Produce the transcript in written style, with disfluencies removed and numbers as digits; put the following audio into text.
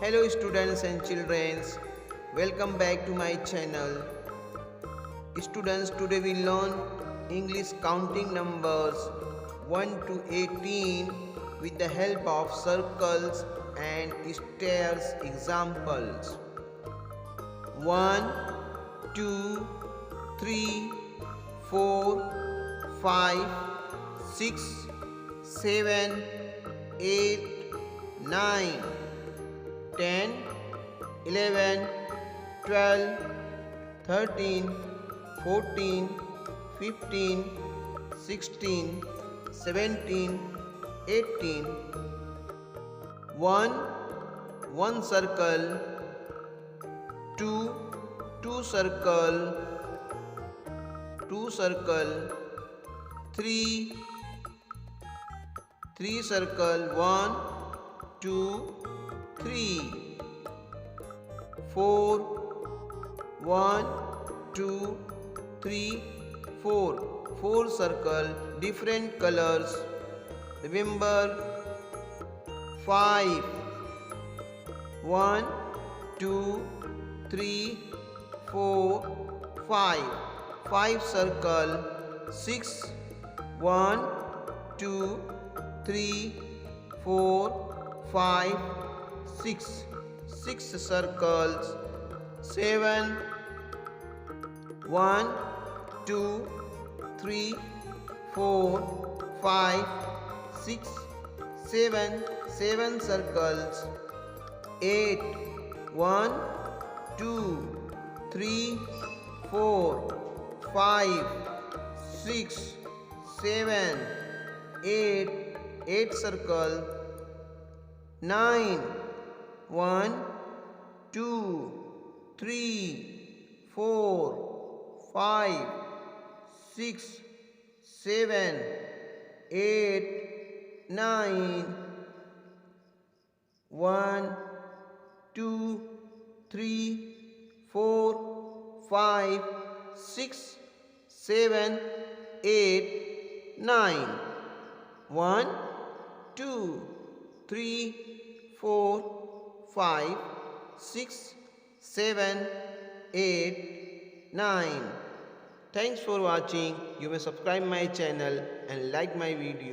Hello students and children, welcome back to my channel. Students, today we learn English counting numbers 1 to 18 with the help of circles and stairs examples. 1, 2, 3, 4, 5, 6, 7, 8, 9, 10, 11, 12, 13, 14, 15, 16, 17, 18. 1, 1 circle, 2, 2 circle, 2 circle, 3, 3 circle, 1, 2, 3, 4, 1, 2, 3, 4, 4 circle, different colors. Remember, 5, 1, 2, 3, 4, 5, 5 circle, 6, 1, 2, 3, 4, 5, 6, 6 circles. 7, 1, 2, 3, 4, 5, 6, 7, 7 circles. 8, 1, 2, 3, 4, 5, 6, 7, 8, 8 circle. 9, 1, 2, 3, 4, 5, 6, 7, 8, 9. 1, 2, 3, 4, 5, 6, 7, 8, 9. 1, 2, 3, 4, 5, 6, 7, 8, 9. Thanks for watching. You may subscribe my channel and like my video.